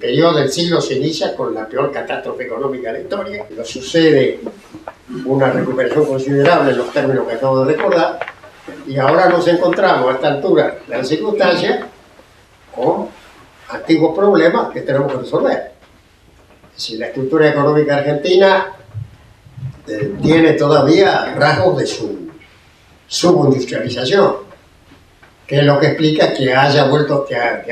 periodo del siglo se inicia con la peor catástrofe económica de la historia. Nos sucede una recuperación considerable en los términos que acabo de recordar, y ahora nos encontramos a esta altura de la circunstancia con antiguos problemas que tenemos que resolver. Es decir, la estructura económica argentina tiene todavía rasgos de su subindustrialización, que es lo que explica que ha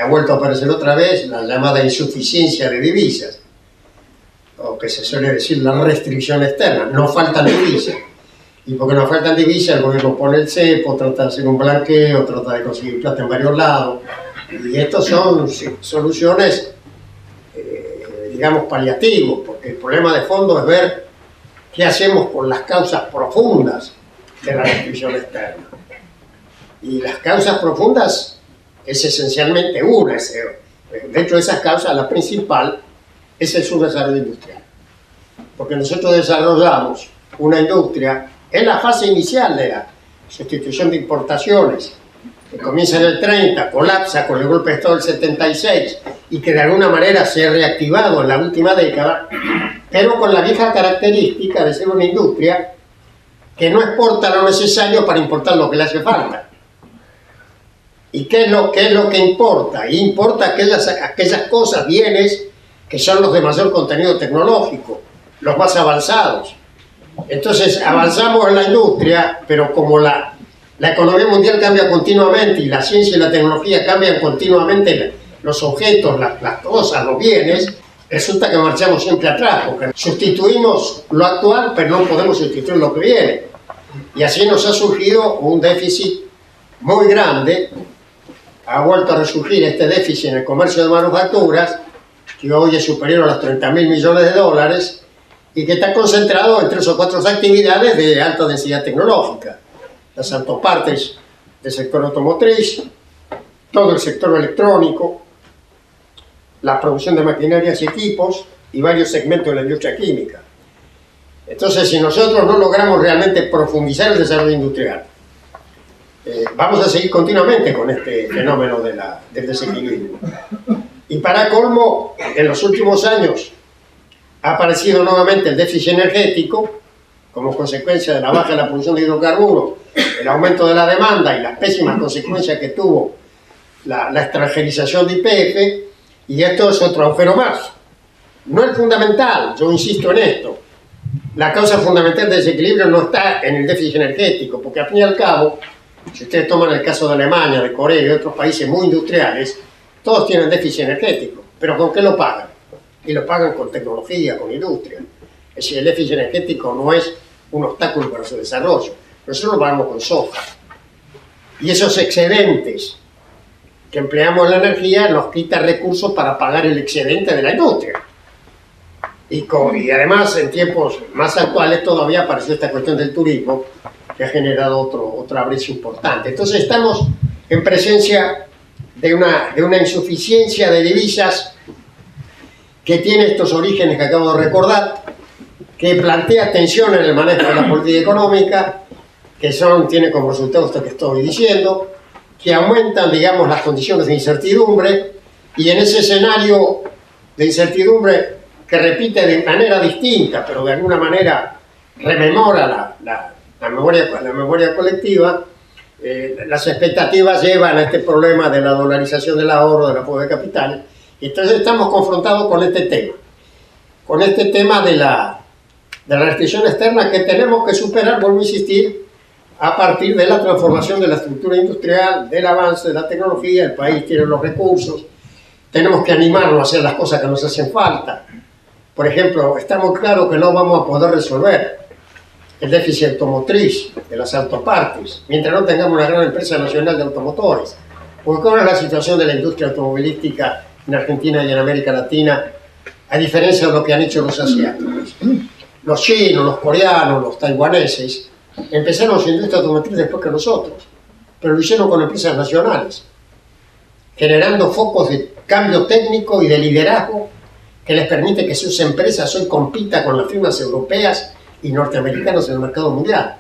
vuelto a aparecer otra vez la llamada insuficiencia de divisas, o que se suele decir la restricción externa. No faltan divisas, y porque no faltan divisas el gobierno pone el cepo, trata de hacer un blanqueo, trata de conseguir plata en varios lados, y estos son soluciones digamos paliativos, porque el problema de fondo es ver qué hacemos con las causas profundas de la restricción externa. Y las causas profundas es esencialmente una. Dentro de esas causas, la principal es el subdesarrollo industrial. Porque nosotros desarrollamos una industria en la fase inicial de la sustitución de importaciones, que comienza en el 30, colapsa con el golpe de Estado del 76 y que de alguna manera se ha reactivado en la última década, pero con la vieja característica de ser una industria que no exporta lo necesario para importar lo que le hace falta. ¿Y qué es lo que importa? Importa aquellas cosas, bienes, que son los de mayor contenido tecnológico, los más avanzados. Entonces avanzamos en la industria, pero como la economía mundial cambia continuamente y la ciencia y la tecnología cambian continuamente los objetos, las cosas, los bienes, resulta que marchamos siempre atrás, porque sustituimos lo actual, pero no podemos sustituir lo que viene. Y así nos ha surgido un déficit muy grande. Ha vuelto a resurgir este déficit en el comercio de manufacturas, que hoy es superior a los 30.000 millones de dólares, y que está concentrado en 3 o 4 actividades de alta densidad tecnológica. Las autopartes del sector automotriz, todo el sector electrónico, la producción de maquinarias y equipos, y varios segmentos de la industria química. Entonces, si nosotros no logramos realmente profundizar el desarrollo industrial, vamos a seguir continuamente con este fenómeno del desequilibrio. Y para colmo, en los últimos años ha aparecido nuevamente el déficit energético como consecuencia de la baja de la producción de hidrocarburos, el aumento de la demanda y las pésimas consecuencias que tuvo la extranjerización de YPF, y esto es otro agujero más. No es fundamental, yo insisto en esto. La causa fundamental del desequilibrio no está en el déficit energético, porque al fin y al cabo, si ustedes toman el caso de Alemania, de Corea y de otros países muy industriales, todos tienen déficit energético, pero ¿con qué lo pagan? Y lo pagan con tecnología, con industria. Es decir, el déficit energético no es un obstáculo para su desarrollo. Nosotros lo pagamos con soja. Y esos excedentes que empleamos en la energía nos quita recursos para pagar el excedente de la industria. Y además, en tiempos más actuales, todavía apareció esta cuestión del turismo, que ha generado otra brecha importante. Entonces estamos en presencia de una insuficiencia de divisas que tiene estos orígenes que acabo de recordar, que plantea tensión en el manejo de la política económica, que tiene como resultado esto que estoy diciendo, que aumentan, digamos, las condiciones de incertidumbre, y en ese escenario de incertidumbre que repite de manera distinta, pero de alguna manera rememora la memoria colectiva, las expectativas llevan a este problema de la dolarización del ahorro, de la fuga de capital, y entonces estamos confrontados con este tema de la restricción externa que tenemos que superar, vuelvo a insistir, a partir de la transformación de la estructura industrial, del avance de la tecnología. El país tiene los recursos, tenemos que animarnos a hacer las cosas que nos hacen falta. Por ejemplo, está muy claro que no vamos a poder resolver el déficit automotriz de las autopartes mientras no tengamos una gran empresa nacional de automotores. Porque ¿cuál es la situación de la industria automovilística en Argentina y en América Latina, a diferencia de lo que han hecho los asiáticos? Los chinos, los coreanos, los taiwaneses empezaron su industria automotriz después que nosotros, pero lo hicieron con empresas nacionales, generando focos de cambio técnico y de liderazgo que les permite que sus empresas hoy compitan con las firmas europeas y norteamericanas en el mercado mundial.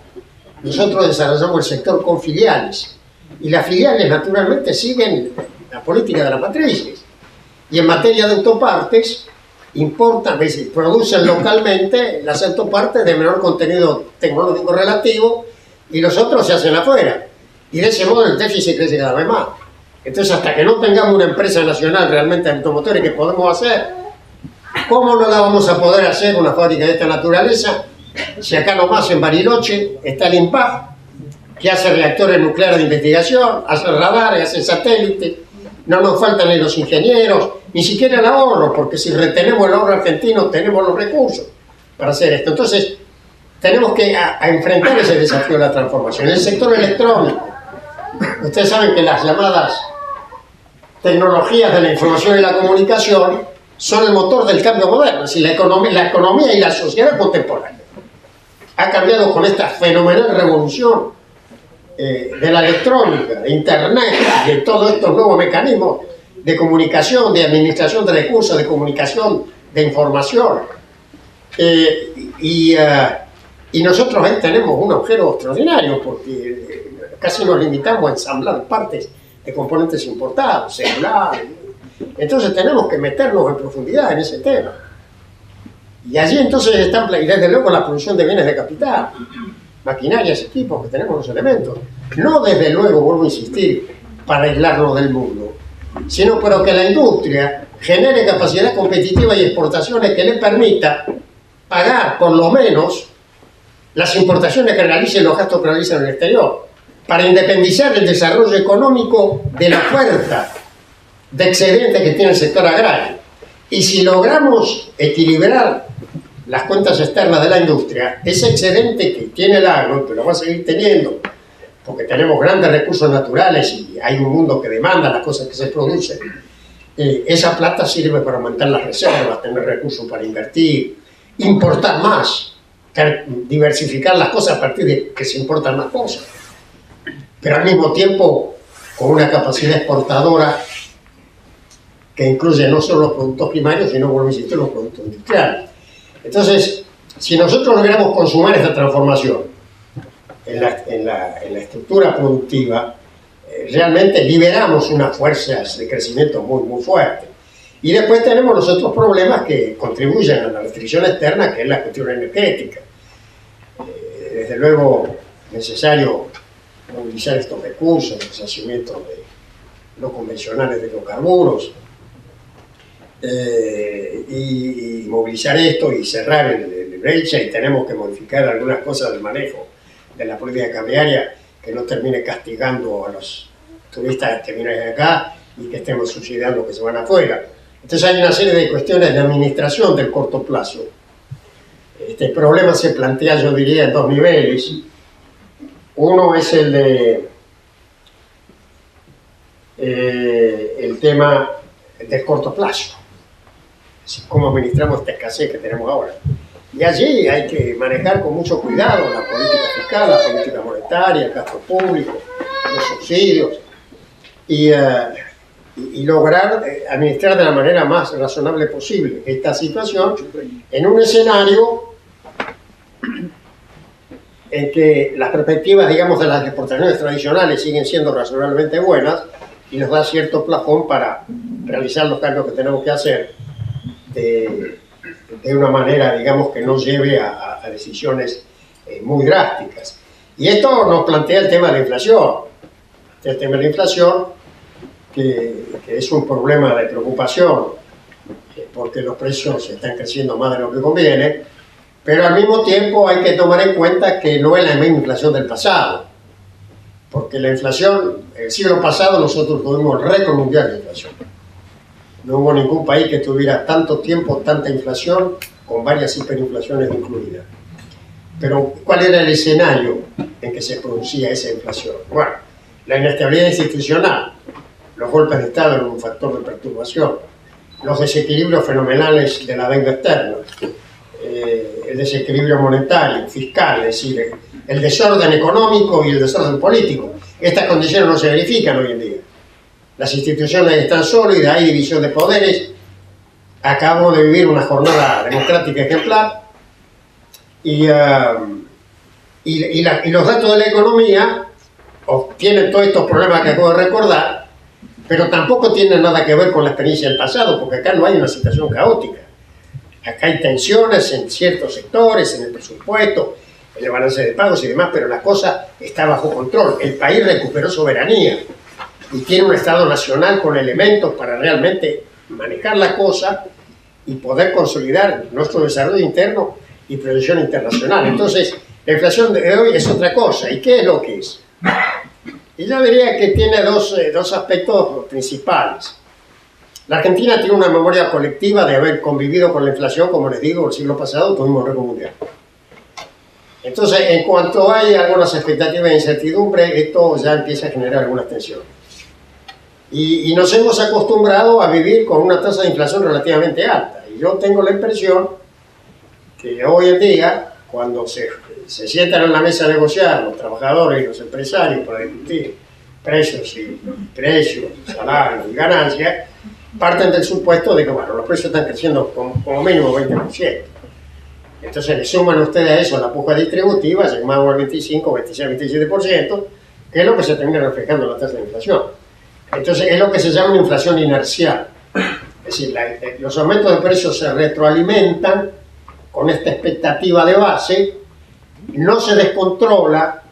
Nosotros desarrollamos el sector con filiales, y las filiales naturalmente siguen la política de las matrices. Y en materia de autopartes, importan, es decir, producen localmente las autopartes de menor contenido tecnológico relativo y los otros se hacen afuera. Y de ese modo el déficit crece cada vez más. Entonces, hasta que no tengamos una empresa nacional realmente de automotores que podemos hacer, ¿cómo no la vamos a poder hacer una fábrica de esta naturaleza? Si acá nomás en Bariloche está el INPAF, que hace reactores nucleares de investigación, hace radares, hace satélites, no nos faltan ni los ingenieros, ni siquiera el ahorro, porque si retenemos el ahorro argentino tenemos los recursos para hacer esto. Entonces, tenemos que enfrentar ese desafío de la transformación. En el sector electrónico, ustedes saben que las llamadas tecnologías de la información y la comunicación son el motor del cambio moderno, es decir, la economía y la sociedad contemporánea ha cambiado con esta fenomenal revolución de la electrónica, de internet, de todos estos nuevos mecanismos de comunicación, de administración de recursos, de comunicación, de información. Y nosotros ahí tenemos un agujero extraordinario porque casi nos limitamos a ensamblar partes de componentes importados, celulares. Entonces tenemos que meternos en profundidad en ese tema. Y allí entonces están, y desde luego, la producción de bienes de capital, maquinarias, equipos, que tenemos los elementos. No desde luego, vuelvo a insistir, para aislarnos del mundo, sino para que la industria genere capacidad competitiva y exportaciones que le permita pagar por lo menos las importaciones que realicen, los gastos que realicen en el exterior, para independizar el desarrollo económico de la oferta de excedentes que tiene el sector agrario. Y si logramos equilibrar las cuentas externas de la industria, ese excedente que tiene el agro, que lo va a seguir teniendo, porque tenemos grandes recursos naturales y hay un mundo que demanda las cosas que se producen, esa plata sirve para aumentar las reservas, tener recursos para invertir, importar más, diversificar las cosas a partir de que se importan más cosas, pero al mismo tiempo con una capacidad exportadora que incluye no solo los productos primarios, sino, vuelvo a insistir, los productos industriales. Entonces, si nosotros logramos consumar esta transformación en la estructura productiva, realmente liberamos unas fuerzas de crecimiento muy fuertes. Y después tenemos los otros problemas que contribuyen a la restricción externa, que es la cuestión energética. Desde luego, es necesario movilizar estos recursos, el deshacimiento de no convencionales de hidrocarburos, y movilizar esto y cerrar el brecha, y tenemos que modificar algunas cosas del manejo de la política cambiaria que no termine castigando a los turistas que vienen acá y que estemos subsidiando que se van afuera. Entonces hay una serie de cuestiones de administración del corto plazo. Este problema se plantea, yo diría, en dos niveles. Uno es el tema del corto plazo, cómo administramos esta escasez que tenemos ahora. Y allí hay que manejar con mucho cuidado la política fiscal, la política monetaria, el gasto público, los subsidios, y lograr administrar de la manera más razonable posible esta situación en un escenario en que las perspectivas, digamos, de las exportaciones tradicionales siguen siendo razonablemente buenas y nos da cierto plafón para realizar los cambios que tenemos que hacer de una manera, digamos, que no lleve a decisiones muy drásticas. Y esto nos plantea el tema de la inflación. El tema de la inflación, que es un problema de preocupación, porque los precios están creciendo más de lo que conviene, pero al mismo tiempo hay que tomar en cuenta que no es la misma inflación del pasado, porque la inflación, el siglo pasado nosotros tuvimos el récord mundial de inflación. No hubo ningún país que tuviera tanto tiempo, tanta inflación, con varias hiperinflaciones incluidas. Pero, ¿cuál era el escenario en que se producía esa inflación? Bueno, la inestabilidad institucional, los golpes de Estado eran un factor de perturbación, los desequilibrios fenomenales de la deuda externa, el desequilibrio monetario, fiscal, es decir, el desorden económico y el desorden político. Estas condiciones no se verifican hoy en día. Las instituciones están sólidas, hay división de poderes. Acabo de vivir una jornada democrática ejemplar y los datos de la economía obtienen todos estos problemas que acabo de recordar, Pero tampoco tiene nada que ver con la experiencia del pasado, porque acá no hay una situación caótica. Acá hay tensiones en ciertos sectores, en el presupuesto, en el balance de pagos y demás, pero la cosa está bajo control. El país recuperó soberanía y tiene un Estado nacional con elementos para realmente manejar la cosa y poder consolidar nuestro desarrollo interno y proyección internacional. Entonces, la inflación de hoy es otra cosa. ¿Y qué es lo que es? Y yo diría que tiene dos aspectos principales. La Argentina tiene una memoria colectiva de haber convivido con la inflación, como les digo, el siglo pasado tuvimos récord mundial. Entonces, en cuanto hay algunas expectativas de incertidumbre, esto ya empieza a generar algunas tensiones. Y nos hemos acostumbrado a vivir con una tasa de inflación relativamente alta. Y yo tengo la impresión que hoy en día, cuando se sientan en la mesa a negociar los trabajadores y los empresarios para discutir precios, salarios y ganancias, parten del supuesto de que bueno, los precios están creciendo como mínimo 20%. Entonces le suman ustedes a eso la puja distributiva, llegamos al 25, 26, 27%, que es lo que se termina reflejando en la tasa de inflación. Entonces es lo que se llama una inflación inercial. Es decir, los aumentos de precios se retroalimentan con esta expectativa de base, no se descontrola,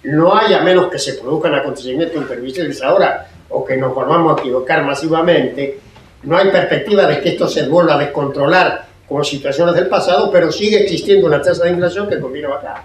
no hay, a menos que se produzcan acontecimientos imprevisibles ahora o que nos volvamos a equivocar masivamente, no hay perspectiva de que esto se vuelva a descontrolar como situaciones del pasado, pero sigue existiendo una tasa de inflación que conviene bajar.